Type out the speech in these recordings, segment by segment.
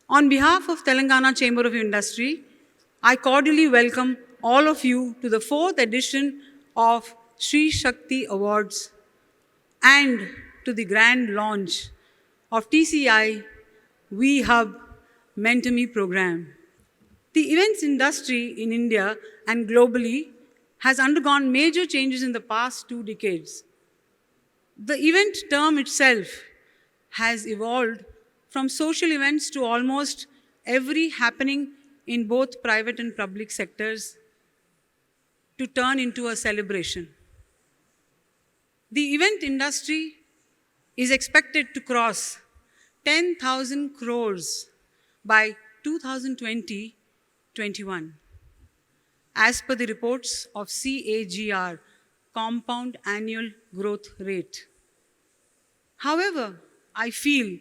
On behalf of Telangana Chamber of Industry, I cordially welcome all of you to the 4th edition of Sri Shakti Awards and to the grand launch of TCI We Hub Mentor program. The events industry in India and globally has undergone major changes in the past 2 decades. The event term itself has evolved from social events to almost every happening in both private and public sectors to turn into a celebration. The event industry is expected to cross 10,000 crores by 2020-21, as per the reports of CAGR, Compound Annual Growth Rate. However, I feel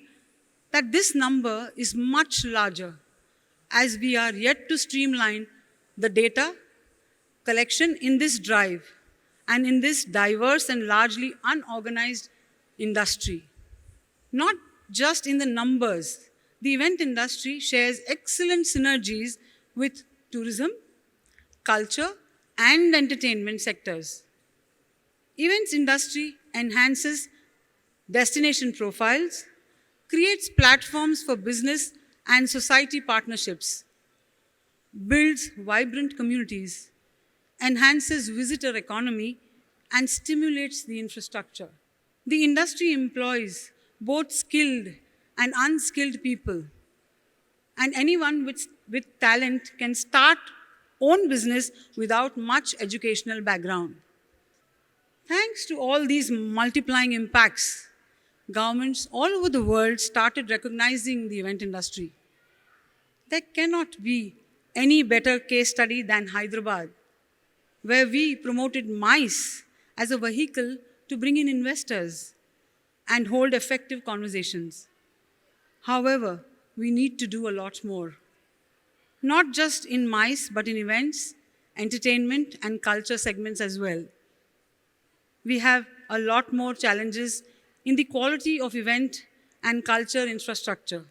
that this number is much larger as we are yet to streamline the data collection in this drive and in this diverse and largely unorganized industry. Not just in the numbers, the event industry shares excellent synergies with tourism, culture, and entertainment sectors. Events industry enhances destination profiles, creates platforms for business and society partnerships, builds vibrant communities, enhances visitor economy, and stimulates the infrastructure. The industry employs both skilled and unskilled people, and anyone with talent can start own business without much educational background. Thanks to all these multiplying impacts, governments all over the world started recognizing the event industry. There cannot be any better case study than Hyderabad, where we promoted MICE as a vehicle to bring in investors and hold effective conversations. However, we need to do a lot more, not just in MICE, but in events, entertainment, and culture segments as well. We have a lot more challenges in the quality of event and culture infrastructure.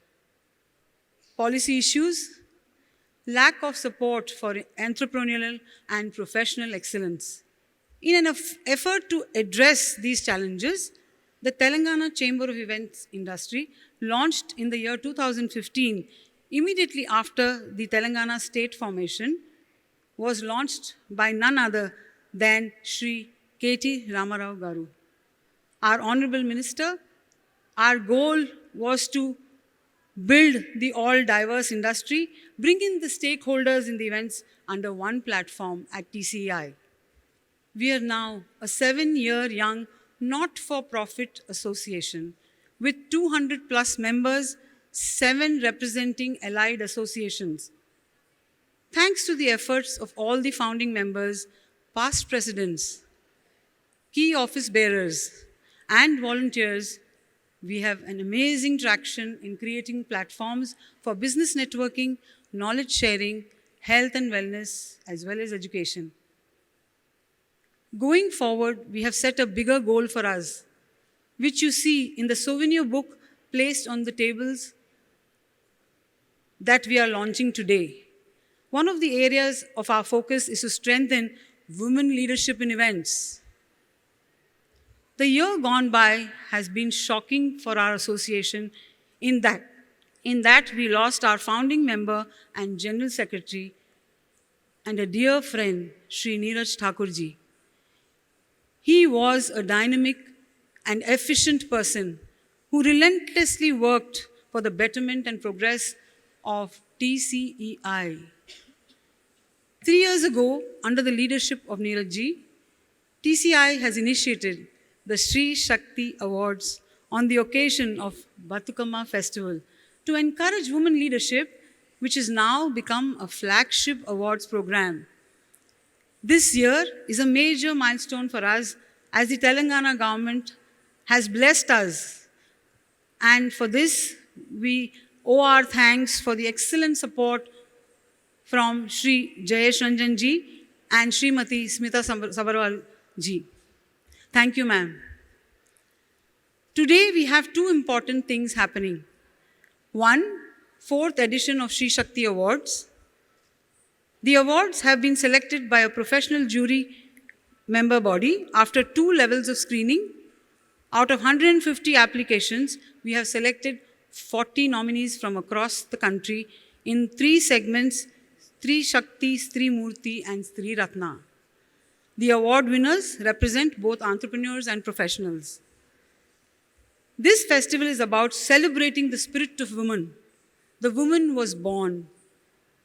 Policy issues, lack of support for entrepreneurial and professional excellence. In an effort to address these challenges, the Telangana Chamber of Events Industry launched in the year 2015, immediately after the Telangana state formation, was launched by none other than Shri K.T. Ramarao Garu. Our Honorable Minister, our goal was to build the all-diverse industry, bring in the stakeholders in the events under one platform at TCI. We are now a 7-year young not-for-profit association with 200 plus members, 7 representing allied associations. Thanks to the efforts of all the founding members, past presidents, key office bearers, and volunteers, we have an amazing traction in creating platforms for business networking, knowledge sharing, health and wellness, as well as education. Going forward, we have set a bigger goal for us, which you see in the souvenir book placed on the tables that we are launching today. One of the areas of our focus is to strengthen women leadership in events. The year gone by has been shocking for our association in that we lost our founding member and General Secretary and a dear friend, Sri Neeraj Thakurji. He was a dynamic and efficient person who relentlessly worked for the betterment and progress of TCEI. 3 years ago, under the leadership of Neerajji, TCI has initiated the Sri Shakti Awards on the occasion of Batukama Festival to encourage women leadership, which has now become a flagship awards program. This year is a major milestone for us as the Telangana government has blessed us. And for this, we owe our thanks for the excellent support from Sri Jayesh Ranjan ji and Srimati Smita Sabarwal ji. Thank you, ma'am. Today, we have 2 important things happening. One, 4th edition of Shri Shakti Awards. The awards have been selected by a professional jury member body after 2 levels of screening. Out of 150 applications, we have selected 40 nominees from across the country in 3 segments: Stri Shakti, Stri Murti, and Stri Ratna. The award winners represent both entrepreneurs and professionals. This festival is about celebrating the spirit of woman. The woman was born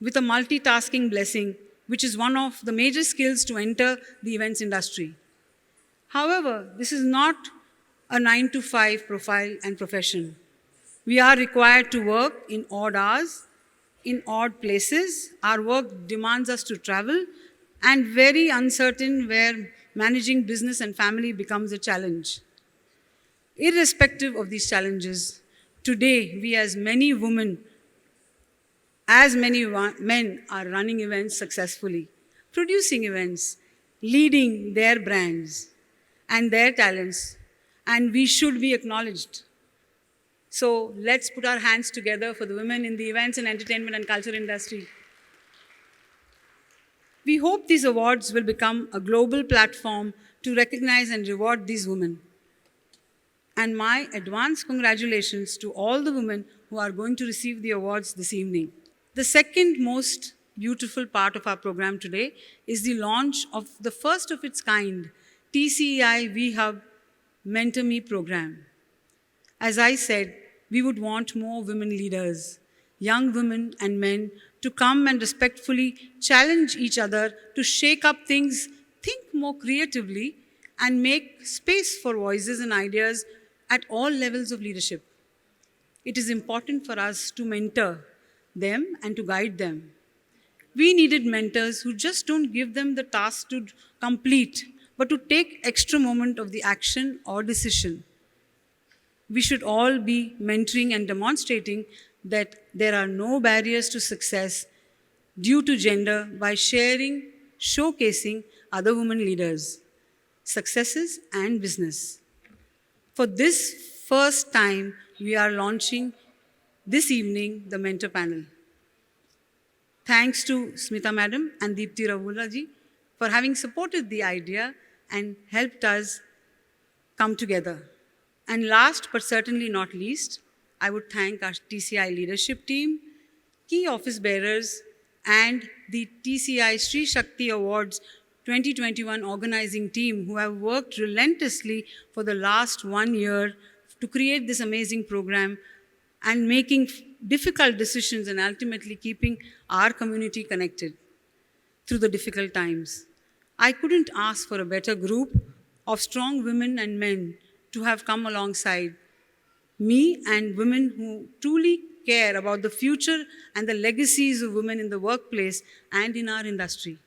with a multitasking blessing, which is one of the major skills to enter the events industry. However, this is not a 9-to-5 profile and profession. We are required to work in odd hours, in odd places. Our work demands us to travel, and very uncertain where managing business and family becomes a challenge. Irrespective of these challenges, today we as many women, as many men are running events successfully, producing events, leading their brands and their talents, and we should be acknowledged. So let's put our hands together for the women in the events and entertainment and culture industry. We hope these awards will become a global platform to recognize and reward these women. And my advance congratulations to all the women who are going to receive the awards this evening. The second most beautiful part of our program today is the launch of the first of its kind TCEI V-Hub Mentor Me program. As I said, we would want more women leaders, young women and men, to come and respectfully challenge each other to shake up things, think more creatively, and make space for voices and ideas at all levels of leadership. It is important for us to mentor them and to guide them. We needed mentors who just don't give them the task to complete, but to take extra moment of the action or decision. We should all be mentoring and demonstrating that there are no barriers to success due to gender by sharing, showcasing other women leaders, successes and business. For this first time, we are launching this evening the mentor panel. Thanks to Smita Madam and Deepti Ravula ji for having supported the idea and helped us come together. And last but certainly not least, I would thank our TCI leadership team, key office bearers, and the TCI Shri Shakti Awards 2021 organizing team who have worked relentlessly for the last 1 year to create this amazing program and making difficult decisions and ultimately keeping our community connected through the difficult times. I couldn't ask for a better group of strong women and men to have come alongside me and women who truly care about the future and the legacies of women in the workplace and in our industry.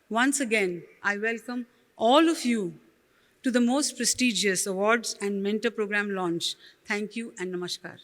Once again, I welcome all of you to the most prestigious awards and mentor program launch. Thank you and namaskar.